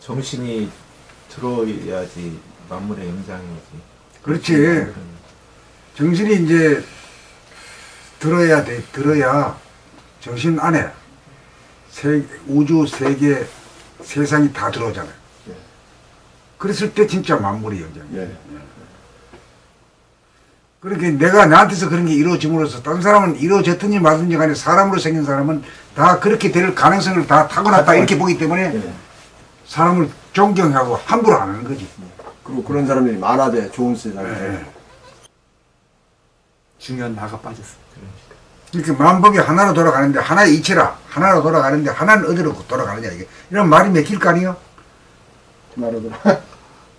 정신이 들어야지 만물의 영장이지. 그렇지. 정신이 이제 들어야 돼. 들어야 정신 안에 우주, 세계, 세상이 다 들어오잖아요. 예. 그랬을 때 진짜 만물의 영장이에요. 예. 그러니까 내가 나한테서 그런 게 이루어짐으로써 다른 사람은 이루어졌든지 말든지 간에 사람으로 생긴 사람은 다 그렇게 될 가능성을 다 타고났다 이렇게 보기 때문에 예. 사람을 존경하고 함부로 안 하는 거지. 그리고 그런 사람들이 많아돼 좋은 세상에. 예. 중요한 나가 빠졌어. 그러니까 만복이 하나로 돌아가는데 하나의 이치라 하나로 돌아가는데 하나는 어디로 돌아가느냐 이게 이런 말이 맥힐 거 아니에요? 말하더라.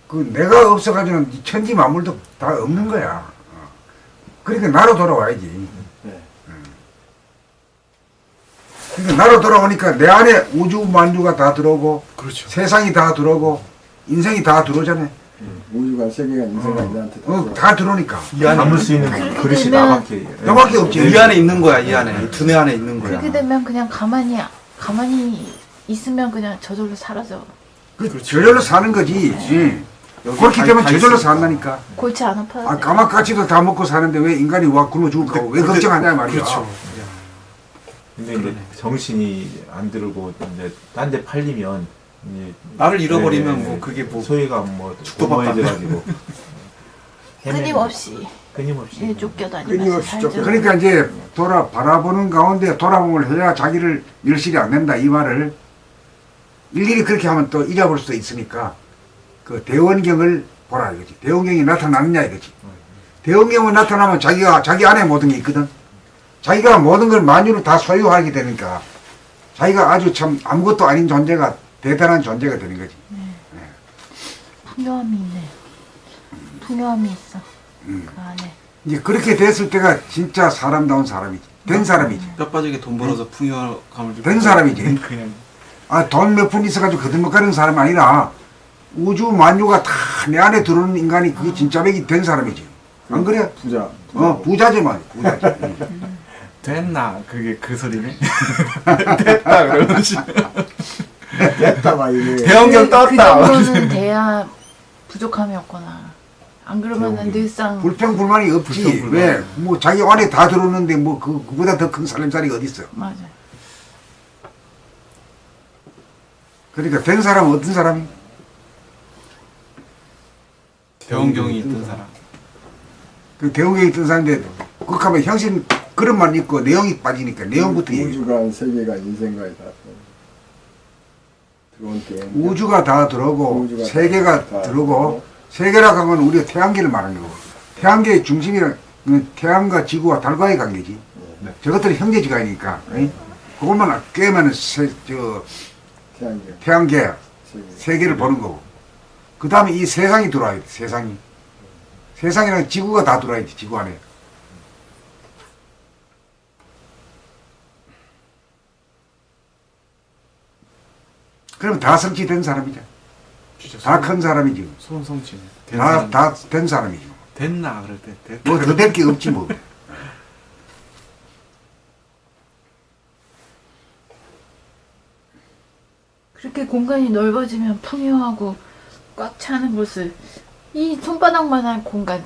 그 내가 없어가지고는 이 천지 만물도 다 없는 거야. 그러니까 나로 돌아와야지. 예. 그러니까 나로 돌아오니까 내 안에 우주 만주가 다 들어오고 그렇죠. 세상이 다 들어오고 인생이 다 들어오잖아요. 우주가 세계가 인생가 인간한테 다 들어오니까. 이 안에 담을 수 있는 그렇게 그릇이 되면- 나밖에. 너밖에 없지. 이 안에 있는 거야. 이 안에 두뇌 안에 있는 거야. 그렇게 되면 그냥 가만히 있으면 그냥 저절로 사라져. 저절로 사는 거지. 예. 여기 그렇기 다- 때문에 다 저절로 있으니까. 산다니까. 골치 안 아파도 아, 돼. 까마까치도 다 먹고 사는데 왜 인간이 와 굶어 죽을까? 왜 걱정하냐 말이야. 그렇죠. 근데 이제 정신이 안 들고 이제 딴 데 팔리면 이제 나를 잃어버리면 네, 뭐 그게 뭐 소외가 뭐 죽도 밥도 안 도모해져가지고 끊임없이 끊임없이 쫓겨다니면서 끊임없이 살죠. 그러니까 이제 바라보는 가운데 돌아봄을 해야 자기를 열실히 안 된다 이 말을 일일이 그렇게 하면 또 잊어버릴 수도 있으니까 그 대원경을 보라 이거지. 대원경이 나타나느냐 이거지. 대원경은 나타나면 자기 안에 모든 게 있거든. 자기가 모든 걸 만유를 다 소유하게 되니까 자기가 아주 참 아무것도 아닌 존재가 대단한 존재가 되는 거지. 풍요함이 있네. 풍요함이 있어. 그 안에. 이제 그렇게 됐을 때가 진짜 사람다운 사람이지. 된 사람이지. 뼈 빠지게 돈 벌어서 풍요감을 된 사람이지. 그냥 아, 돈 몇 푼 있어가지고 거듭먹가는 사람이 아니라 우주 만유가 다 내 안에 들어오는 인간이 그게 진짜 백이 된 사람이지. 안 그래? 부자. 부자지 만 부자지. 됐나 그게 그 소리네. 됐다 그러지. 됐다 막 이게. 대형경 그 떴다. 정도는 돼야 부족함이 없구나. 안 그러면은 늘상 불평불만이 없지. 불평불만. 왜? 뭐 자기 안에 다 들어오는데 뭐 그보다 더 큰 살림살이가 어디 있어? 맞아. 그러니까 된 사람은 어떤 사람이? 대형경이 있던 사람. 그 대우에 있던 사람인데 극하면 형신 그릇만 있고 내용이 빠지니까 내용부터 얘기해. 우주가 세계가 인생가에 다 들어온 게 우주가 다 들어오고 우주가 세계가 다 들어오고 세계라고 하는 건 우리가 태양계를 말하는 거고 태양계의 중심이란 태양과 지구와 달과의 관계지. 저것들은 형제지간이니까 그것만 깨면 태양계 태양계 세계. 세계를 보는 거고 그 다음에 이 세상이 들어와야 돼. 세상이랑 지구가 다 들어와야 돼. 지구 안에. 그럼 다 성취된 사람이죠. 다 큰 사람이지. 소원성취네. 된 사람. 다 된 사람이지. 됐나 그럴 때 됐다. 뭐 더 될 게 없지 뭐. 그렇게 공간이 넓어지면 풍요하고 꽉 차는 곳을 이 손바닥만한 공간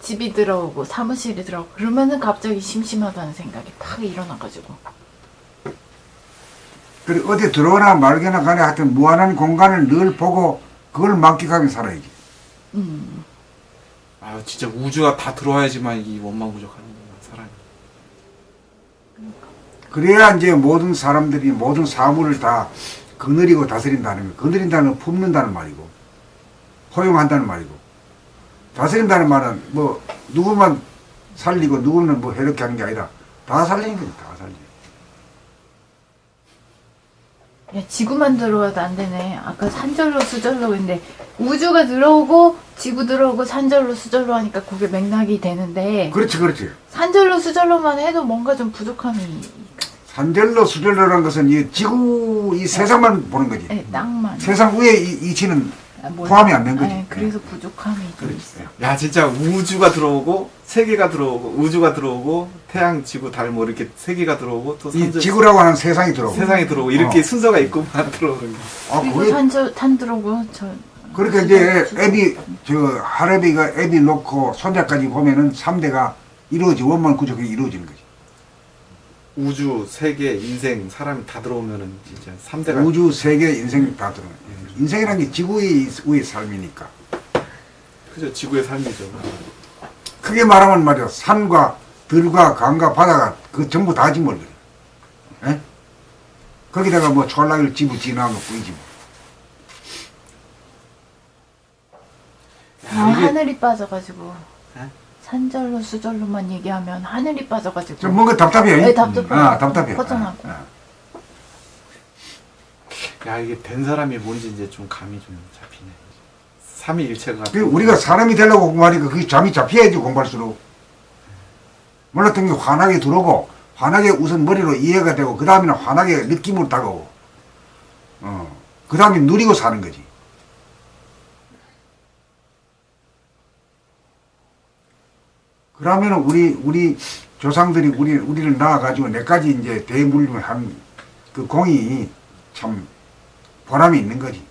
집이 들어오고 사무실이 들어오고 그러면은 갑자기 심심하다는 생각이 팍 일어나가지고 그리고 어디 들어오나 말거나 간에 하여튼 무한한 공간을 늘 보고 그걸 만끽하며 살아야지. 아 진짜 우주가 다 들어와야지만 이 원망 부족하는 거야 사람이. 그래야 이제 모든 사람들이 모든 사물을 다 거느리고 다스린다는 거. 거느린다는 건 품는다는 말이고 포용한다는 말이고 다스린다는 말은 뭐 누구만 살리고 누구는 뭐 해롭게 하는 게 아니라 다 살리는 거지. 다 살리는 야, 지구만 들어와도 안 되네. 아까 산절로 수절로 했는데 우주가 들어오고 지구 들어오고 산절로 수절로 하니까 그게 맥락이 되는데 그렇지 그렇지. 산절로 수절로만 해도 뭔가 좀 부족함이 산절로 수절로라는 것은 이 지구 이 세상만 보는 거지. 땅만 세상 위에 이치는 포함이 안 된 거지. 네, 그래서 부족함이 좀 있어요. 야 진짜 우주가 들어오고 세계가 들어오고 우주가 들어오고 태양, 지구, 달 뭐 이렇게 세계가 들어오고 또 이 선적, 지구라고 하는 세상이 들어오고. 세상에 들어오고 이렇게 어. 순서가 있고만 들어오는 게. 아, 그리고 그게 탄 들어오고 그러니까 이제 할애비가 애비 놓고 손자까지 보면은 3대가 원만 구족이 이루어지는 거지. 우주, 세계, 인생, 사람이 다 들어오면은 진짜 3대가 우주, 세계, 인생 다 들어요. 인생이라는 게 지구의 삶이니까. 그죠 지구의 삶이죠. 크게 말하면 말이야, 산과 들과 강과 바다가 그 전부 다지 뭘 그래. 예? 거기다가 뭐 촐락을 집어지나한 것 뿐이지 뭐. 하늘이 빠져가지고 에? 산절로 수절로만 얘기하면 하늘이 빠져가지고 좀 뭔가 답답해. 네, 답답해. 답답해. 허전하고. 야 이게 된 사람이 뭔지 이제 좀 감이 좀 잡히네. 삼위일체가 그 우리가 사람이 되려고 공부하니까 그게 잠이 잡혀야지 공부할수록. 몰랐던 게 환하게 들어오고, 환하게 우선 머리로 이해가 되고, 그 다음에는 환하게 느낌으로 다가오고, 그 다음에 누리고 사는 거지. 그러면은 우리 조상들이 우리를 낳아가지고 내까지 이제 대물림을 한 그 공이 참 보람이 있는 거지.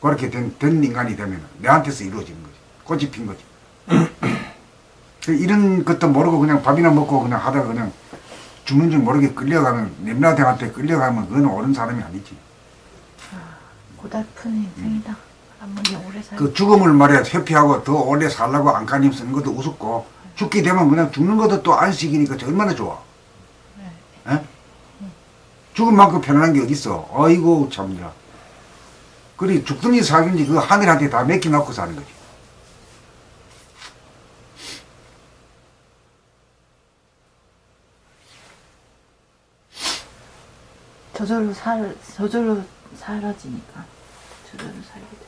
그렇게 된 인간이 되면 내한테서 이루어지는 거지. 꽃이 핀 거지. 이런 것도 모르고 그냥 밥이나 먹고 그냥 하다가 그냥 죽는 줄 모르게 끌려가면, 냄라대한테 끌려가면 그건 옳은 사람이 아니지. 고달픈 인생이다. 아무리 오래 살. 그 죽음을 말이야 회피하고 더 오래 살라고 안간힘 쓰는 것도 우습고, 죽게 되면 그냥 죽는 것도 또 안식이니까 얼마나 좋아. 에? 죽은 만큼 편안한 게 어딨어. 아이고 참야. 그리 죽든지 살든지 그 하늘한테 다 맡겨놓고 사는 거지. 저절로 사라지니까. 저절로 살게 돼.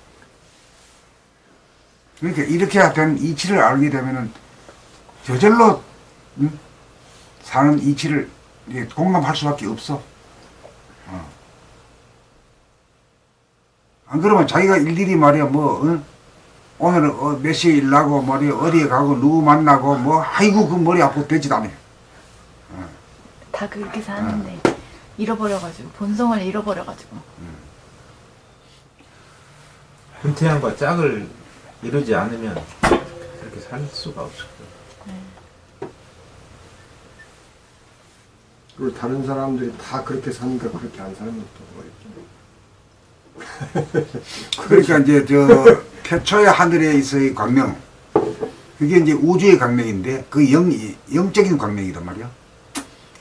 그러니까 이렇게 된 이치를 알게 되면은 저절로 사는 이치를 공감할 수밖에 없어. 안 그러면 자기가 일일이 말이야 오늘 몇 시에 일 나고 말이야 어디에 가고 누구 만나고 뭐 아이고 그 머리 아프고 되지도 않아. 다 그렇게 사는데 잃어버려가지고 본성을 잃어버려가지고. 훈태양과 짝을 이루지 않으면 그렇게 살 수가 없어. 그리고 다른 사람들이 다 그렇게 사니까 그렇게 안 사는 것도 어렵죠. 그러니까 이제 태초의 하늘에서의 광명, 그게 이제 우주의 광명인데 그 영적인 광명이란 말이야.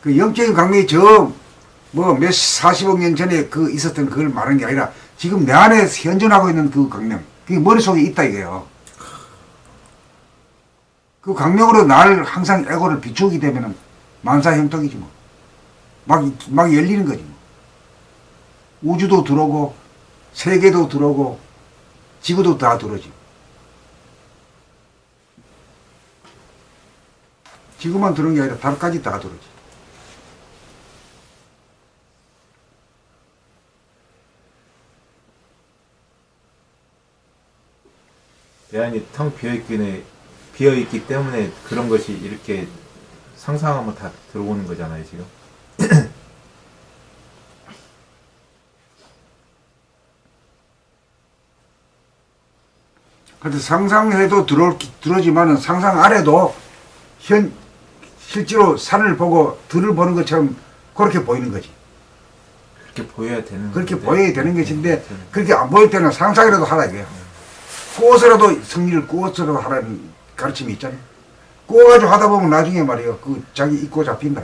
그 영적인 광명이 몇 40억 년 전에 있었던 그걸 말하는 게 아니라 지금 내 안에 현존하고 있는 그 광명, 그게 머릿속에 있다 이거예요. 그 광명으로 날 항상 에고를 비추게 되면은 만사형통이지 뭐. 막 열리는 거지 뭐. 우주도 들어오고 세계도 들어오고 지구도 다 들어오지. 지구만 들어온 게 아니라 달까지 다 들어오지. 대안이 텅 비어있기 때문에 그런 것이 이렇게 상상하면 다 들어오는 거잖아요, 지금. 근데 상상해도 들어오지만은 상상 아래도 실제로 산을 보고 들을 보는 것처럼 그렇게 보이는 거지. 그렇게 보여야 되는 그렇게 건데. 보여야 되는 것인데 그렇게 안 보일 때는 상상이라도 하라 이거야. 꾸어서라도 승리를 꾸어서라도 하라는 가르침이 있잖아. 꾸어가지고 하다 보면 나중에 말이야 그 자기 잊고 잡힌다.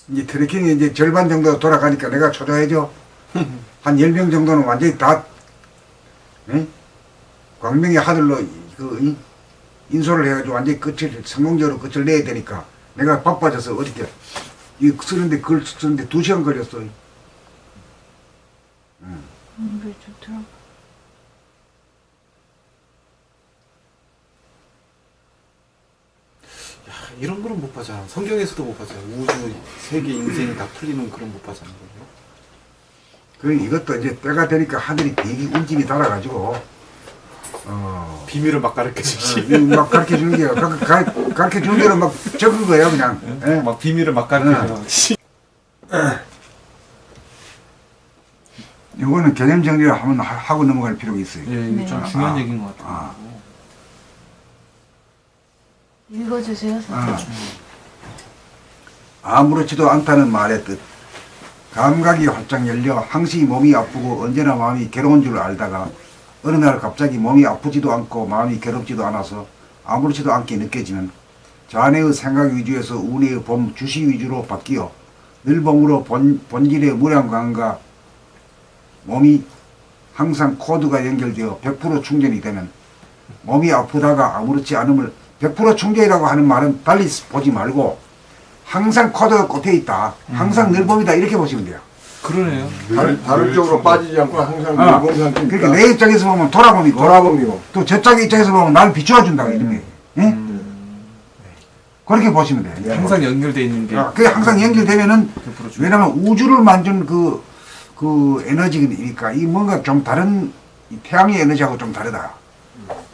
이제 트레킹이 이제 절반 정도 돌아가니까 내가 초조해져. 한 10명 정도는 완전히 다 광명의 하늘로 인솔을 해가지고 완전히 성공적으로 끝을 내야 되니까 내가 바빠져서 어떻게 글 쓰는데 2시간 걸렸어. 왜 좋더라고. 이런 거는 못 봐잖아. 성경에서도 못 봐잖아. 우주, 세계, 인생이 다 풀리는 그런 못 봐잖아. 그 이것도 이제 때가 되니까 하늘이 되게 운집이 달아가지고 비밀을 막 가르쳐 주시. 막 가르쳐 주는 게 가르쳐 주는 대로 막 적은 거예요 그냥. 예? 막 비밀을 막 가르쳐 줘. 이거는 개념 정리를 한번 하고 넘어갈 필요가 있어요. 예, 이거 좀 네. 중요한 아, 얘기인 것 같아요. 아. 읽어주세요, 선생님. 아무렇지도 않다는 말의 뜻. 감각이 활짝 열려 항시 몸이 아프고 언제나 마음이 괴로운 줄 알다가 어느 날 갑자기 몸이 아프지도 않고 마음이 괴롭지도 않아서 아무렇지도 않게 느껴지면 자네의 생각 위주에서 운의 봄 주시 위주로 바뀌어 늘 봄으로 본질의 무량광과 몸이 항상 코드가 연결되어 100% 충전이 되면 몸이 아프다가 아무렇지 않음을 100% 충전이라고 하는 말은 달리 보지 말고 항상 코드가 꽂혀 있다. 항상 늘 봄이다. 이렇게 보시면 돼요. 그러네요. 다른 쪽으로 빠지지 않고 항상 아, 일본 상태. 그러니까 내 입장에서 보면 돌아봄이고 돌아봄이고. 또 저쪽의 입장에서 보면 나를 비추어준다고 이런 거예요. 예? 그렇게 보시면 돼요. 항상 연결돼 있는 게. 그게 항상 연결되면은 100% 왜냐면 우주를 만든 그 에너지니까 이 뭔가 좀 다른 이 태양의 에너지하고 좀 다르다.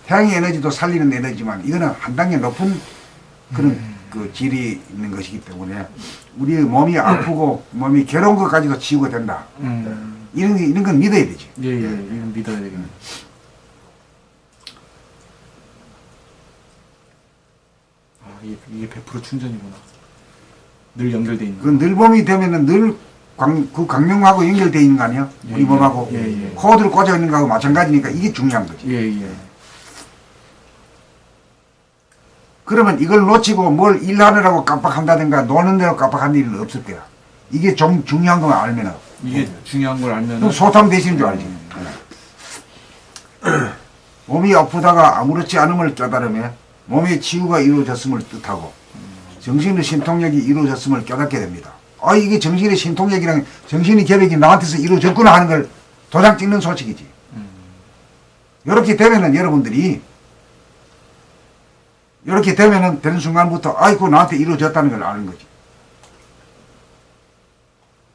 태양의 에너지도 살리는 에너지지만 이거는 한 단계 높은 그런 그 질이 있는 것이기 때문에 우리의 몸이 아프고 몸이 괴로운 것까지도 치유가 된다. 이런 건 믿어야 되지. 예, 예, 이건 믿어야 되겠네. 아, 이게 100% 충전이구나. 늘 연결돼 있는. 그 늘봄이 되면은 늘 그 강명하고 연결되어 있는 거 아니야? 예, 우리 몸하고 예, 예. 코드를 꽂아 있는 거하고 마찬가지니까 이게 중요한 거지. 예, 예. 그러면 이걸 놓치고 뭘 일하느라고 깜빡한다든가 노는 대로 깜빡한 일은 없을 거야. 이게 좀 중요한 것만 알면은. 이게 중요한 걸 알면. 그럼 소탐 되시는 줄 알지. 몸이 아프다가 아무렇지 않음을 깨달으며 몸의 치유가 이루어졌음을 뜻하고 정신의 신통력이 이루어졌음을 깨닫게 됩니다. 아, 이게 정신의 신통력이랑 정신의 계획이 나한테서 이루어졌구나 하는 걸 도장 찍는 소식이지. 이렇게 되면은 여러분들이 이렇게 되면은 되는 순간부터 아이고 나한테 이루어졌다는 걸 아는 거지.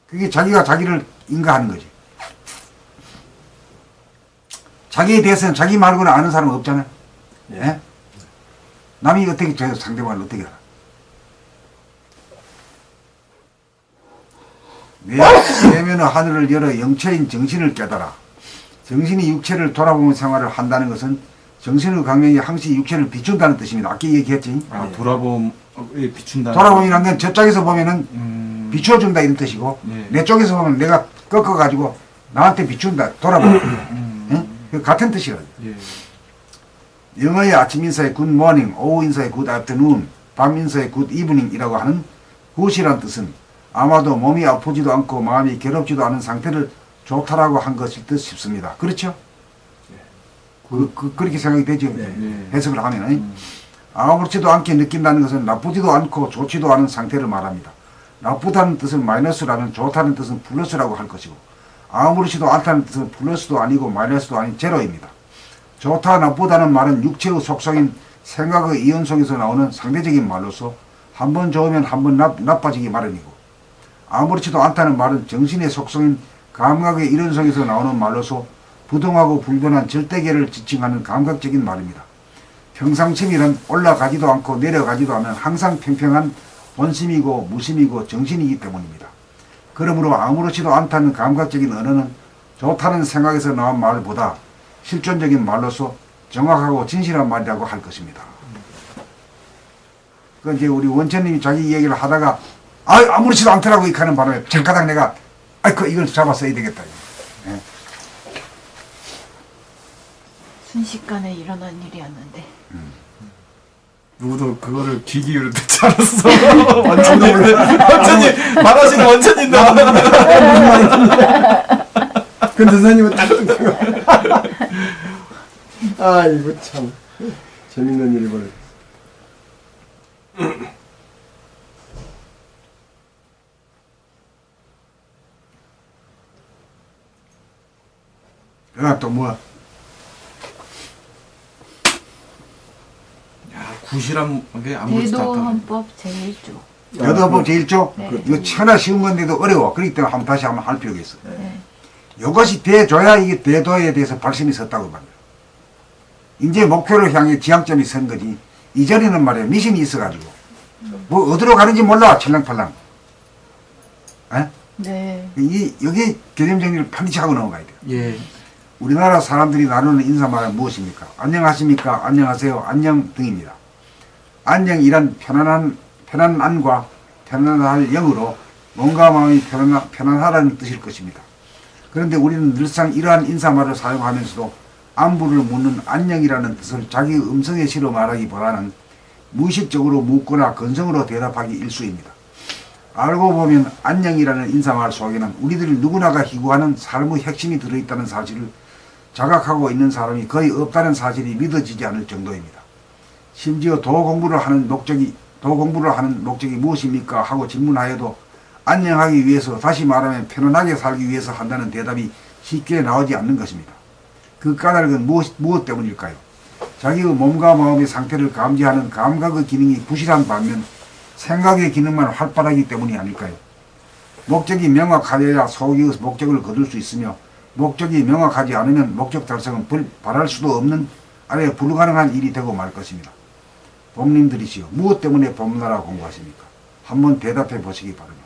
그게 자기가 자기를 인가하는 거지. 자기에 대해서는 자기 말고는 아는 사람은 없잖아요. 예? 남이 어떻게 저 상대방을 어떻게 알아? 내면의 하늘을 열어 영체인 정신을 깨달아 정신이 육체를 돌아보는 생활을 한다는 것은 정신의 강명이 항시 육체를 비춘다는 뜻입니다. 아까 얘기했지. 아, 돌아봄에 비춘다. 돌아봄이라는 건 저쪽에서 보면은 비추어준다 이런 뜻이고 예. 내 쪽에서 보면 내가 꺾어가지고 나한테 비춘다 돌아보. 예? 그 같은 뜻이거든. 예. 영어의 아침 인사의 good morning, 오후 인사의 good afternoon, 밤 인사의 good evening이라고 하는 굿이란 뜻은 아마도 몸이 아프지도 않고 마음이 괴롭지도 않은 상태를 좋다라고 한 것일 듯 싶습니다. 그렇죠? 그렇게 생각이 되죠. 네. 해석을 하면 아무렇지도 않게 느낀다는 것은 나쁘지도 않고 좋지도 않은 상태를 말합니다. 나쁘다는 뜻은 마이너스라면 좋다는 뜻은 플러스라고 할 것이고 아무렇지도 않다는 뜻은 플러스도 아니고 마이너스도 아닌 제로입니다. 좋다 나쁘다는 말은 육체의 속성인 생각의 이연속에서 나오는 상대적인 말로서 한 번 좋으면 한 번 나빠지기 마련이고 아무렇지도 않다는 말은 정신의 속성인 감각의 이연속에서 나오는 말로서 부동하고 불변한 절대계를 지칭하는 감각적인 말입니다. 평상심이란 올라가지도 않고 내려가지도 않은 항상 평평한 본심이고 무심이고 정신이기 때문입니다. 그러므로 아무렇지도 않다는 감각적인 언어는 좋다는 생각에서 나온 말보다 실존적인 말로서 정확하고 진실한 말이라고 할 것입니다. 그 이제 우리 원천님이 자기 얘기를 하다가 아무렇지도 않더라고 이렇게 하는 바람에 잠깐 내가 이걸 잡아 써야 되겠다. 예. 순식간에 일어난 일이었는데. 누구도 그거를 귀 기울여 듣지 않았어. 원천님, 말하시는 원천님도. 근데 선생님은 딱 듣는 아, 이거 참 재밌는 일이 벌어졌어. 또 뭐야? 부실한 게 아무것도 대도 다 헌법 제1조. 여도법 제1조 네. 이거 천하 쉬운 건데도 어려워. 그렇기 때문에 다시 한번 할 필요가 있어. 네. 이것이 돼줘야 이게 대도에 대해서 발심이 섰다고 말이야. 이제 목표를 향해 지향점이 선 거지. 이전에는 말이야 미신이 있어가지고 뭐 어디로 가는지 몰라 칠랑팔랑. 에? 네. 여기 개념 정리를 반드시 하고 넘어가야 돼. 예. 우리나라 사람들이 나누는 인사말은 무엇입니까? 안녕하십니까? 안녕하세요? 안녕 등입니다. 안녕이란 편안한 안과 편안할 영으로 몸과 마음이 편안하라는 뜻일 것입니다. 그런데 우리는 늘상 이러한 인사말을 사용하면서도 안부를 묻는 안녕이라는 뜻을 자기 음성에 실어 말하기보다는 무의식적으로 묻거나 건성으로 대답하기 일쑤입니다. 알고 보면 안녕이라는 인사말 속에는 우리들 누구나가 희구하는 삶의 핵심이 들어있다는 사실을 자각하고 있는 사람이 거의 없다는 사실이 믿어지지 않을 정도입니다. 심지어 도 공부를 하는 목적이 무엇입니까? 하고 질문하여도 안녕하기 위해서, 다시 말하면 편안하게 살기 위해서 한다는 대답이 쉽게 나오지 않는 것입니다. 그 까닭은 무엇 때문일까요? 자기의 몸과 마음의 상태를 감지하는 감각의 기능이 부실한 반면 생각의 기능만 활발하기 때문이 아닐까요? 목적이 명확하여야 소기의 목적을 거둘 수 있으며 목적이 명확하지 않으면 목적 달성은 바랄 수도 없는 아래 불가능한 일이 되고 말 것입니다. 법님들이시여, 무엇 때문에 법나라 공부하십니까? 한번 대답해 보시기 바랍니다.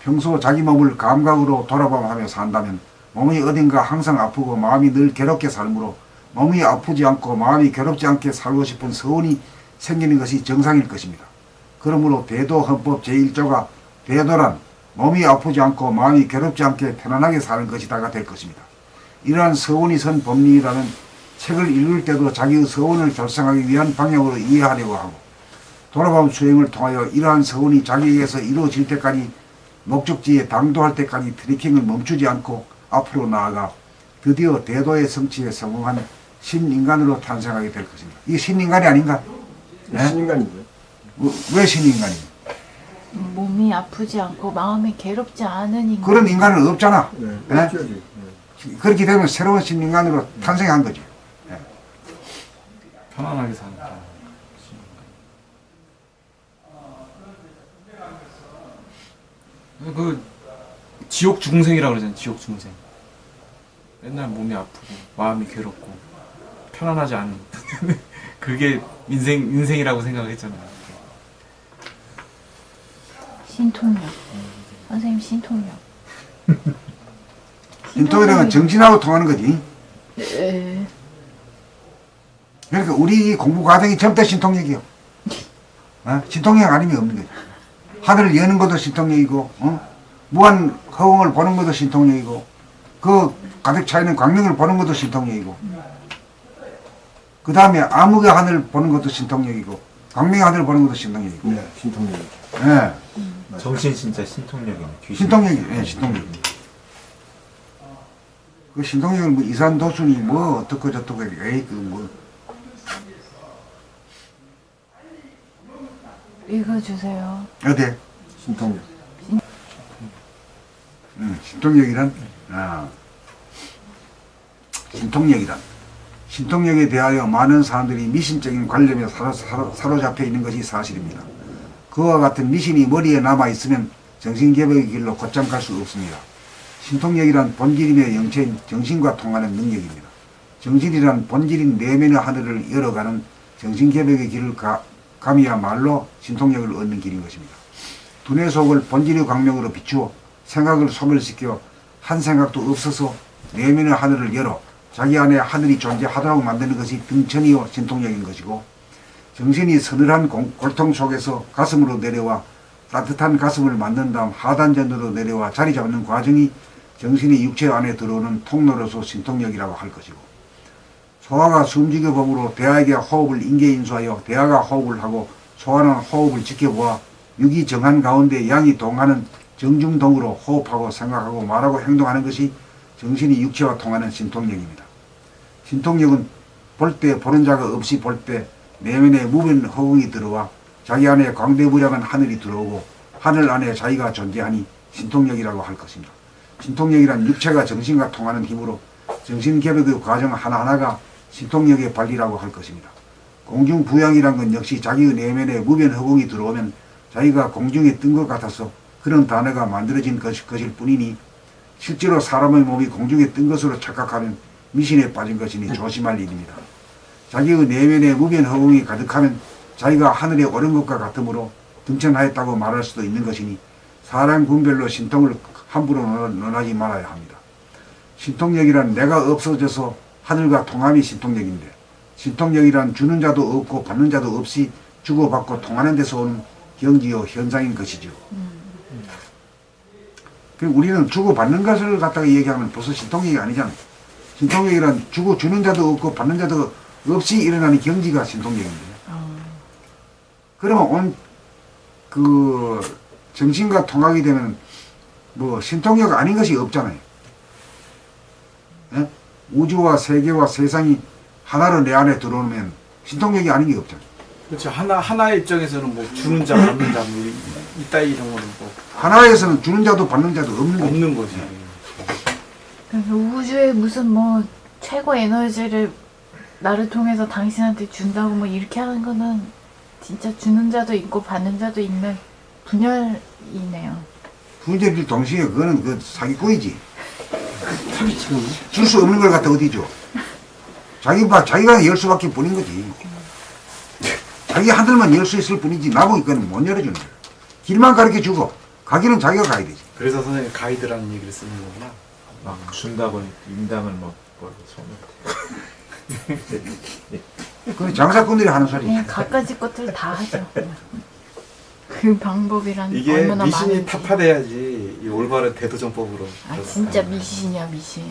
평소 자기 몸을 감각으로 돌아보며 산다면 몸이 어딘가 항상 아프고 마음이 늘 괴롭게 살므로 몸이 아프지 않고 마음이 괴롭지 않게 살고 싶은 서운이 생기는 것이 정상일 것입니다. 그러므로 대도 헌법 제1조가 대도란 몸이 아프지 않고 마음이 괴롭지 않게 편안하게 사는 것이다가 될 것입니다. 이러한 서운이 선 법리라는 책을 읽을 때도 자기의 서운을 달성하기 위한 방향으로 이해하려고 하고 돌아봄 수행을 통하여 이러한 서운이 자기에게서 이루어질 때까지 목적지에 당도할 때까지 트래킹을 멈추지 않고 앞으로 나아가 드디어 대도의 성취에 성공한 신인간으로 탄생하게 될 것입니다. 이게 신인간이 아닌가? 네? 신인간이고요. 왜 신인간이에요? 몸이 아프지 않고 마음이 괴롭지 않은 인간. 그런 인간은 없잖아. 네. 네? 없죠, 네. 그렇게 되면 새로운 신인간으로 탄생한 거지. 편안하게 사는 거. 그 지옥 중생이라고 그러잖아요. 지옥 중생. 맨날 몸이 아프고 마음이 괴롭고 편안하지 않은 그게 인생이라고 생각했잖아요. 신통력. 선생님 신통력. 인통이라는 정신하고 통하는 거지. 네. 그러니까 우리 공부 과정이 전부 다 신통력이요. 신통력 아니면 없는 거지. 하늘을 여는 것도 신통력이고, 무한 허공을 보는 것도 신통력이고, 그 가득 차있는 광명을 보는 것도 신통력이고, 그 다음에 암흑의 하늘을 보는 것도 신통력이고, 광명의 하늘을 보는 것도 신통력이고. 네, 신통력이죠. 예. 정신 진짜 신통력이네. 귀신. 신통력이, 예, 신통력. 그 신통력을 뭐 이산도순이 뭐 어떻고 저떻고, 에이, 그 뭐. 읽어주세요. 어디? 신통력. 신통력이란? 신통력이란. 신통력에 대하여 많은 사람들이 미신적인 관념에 사로잡혀 있는 것이 사실입니다. 그와 같은 미신이 머리에 남아있으면 정신개벽의 길로 곧장 갈 수 없습니다. 신통력이란 본질임의 영체인 정신과 통하는 능력입니다. 정신이란 본질인 내면의 하늘을 열어가는 정신개벽의 길을 감이야말로 신통력을 얻는 길인 것입니다. 두뇌 속을 본질의 광명으로 비추어 생각을 소멸시켜 한 생각도 없어서 내면의 하늘을 열어 자기 안에 하늘이 존재하도록 만드는 것이 등천이요 신통력인 것이고, 정신이 서늘한 골통 속에서 가슴으로 내려와 따뜻한 가슴을 만든 다음 하단전으로 내려와 자리 잡는 과정이 정신이 육체 안에 들어오는 통로로서 신통력이라고 할 것이고, 소화가 숨지게 법으로 대하에게 호흡을 인계인수하여 대하가 호흡을 하고 소화는 호흡을 지켜보아 육이 정한 가운데 양이 동하는 정중동으로 호흡하고 생각하고 말하고 행동하는 것이 정신이 육체와 통하는 신통력입니다. 신통력은 볼 때 보는 자가 없이 볼 때 내면에 무변 허공이 들어와 자기 안에 광대무량한 하늘이 들어오고 하늘 안에 자기가 존재하니 신통력이라고 할 것입니다. 신통력이란 육체가 정신과 통하는 힘으로 정신개벽의 과정 하나하나가 신통력의 발리라고 할 것입니다. 공중 부양이란 건 역시 자기의 내면에 무변 허공이 들어오면 자기가 공중에 뜬 것 같아서 그런 단어가 만들어진 것일 뿐이니 실제로 사람의 몸이 공중에 뜬 것으로 착각하면 미신에 빠진 것이니 조심할 일입니다. 자기의 내면에 무변 허공이 가득하면 자기가 하늘에 오른 것과 같으므로 등천하였다고 말할 수도 있는 것이니 사람 군별로 신통을 함부로 논하지 말아야 합니다. 신통력이란 내가 없어져서 하늘과 통함이 신통력인데 신통력이란 주는 자도 없고 받는 자도 없이 주고받고 통하는 데서 오는 경지요 현상인 것이죠. 우리는 주고받는 것을 갖다가 얘기하면 벌써 신통력이 아니잖아요. 신통력이란 주는 자도 없고 받는 자도 없이 일어나는 경지가 신통력인데 그러면 정신과 통하게 되면 뭐 신통력 아닌 것이 없잖아요. 예? 우주와 세계와 세상이 하나로 내 안에 들어오면 신통력이 아닌 게 없잖아요. 그렇죠. 하나의 입장에서는 뭐 주는 자, 받는 자, 뭐 이따위 이런 거는 뭐 하나에서는 주는 자도 받는 자도 없는 거죠. 없는 거지. 그래서 우주에 무슨 뭐 최고 에너지를 나를 통해서 당신한테 준다고 뭐 이렇게 하는 거는 진짜 주는 자도 있고 받는 자도 있는 분열이네요. 분재를 동시에 그거는 그 사기꾼이지. 줄 수 없는 걸 갖다 어디 줘. 자기가 열 수밖에 뿐인 거지. 자기 하늘만 열 수 있을 뿐이지 나보고 이거는 못 열어주는 거야. 길만 가르쳐 주고 가기는 자기가 가야 되지. 그래서 선생님 가이드라는 얘기를 쓰는 거구나. 막 준다고 인당을 먹고 손을 그건 장사꾼들이 하는 소리. 그냥 갖가지 것들 다 하죠. 그 방법이란 이게 얼마나 미신이 많은지. 타파돼야지 이 올바른 대도정법으로. 아 진짜 미신이야 미신.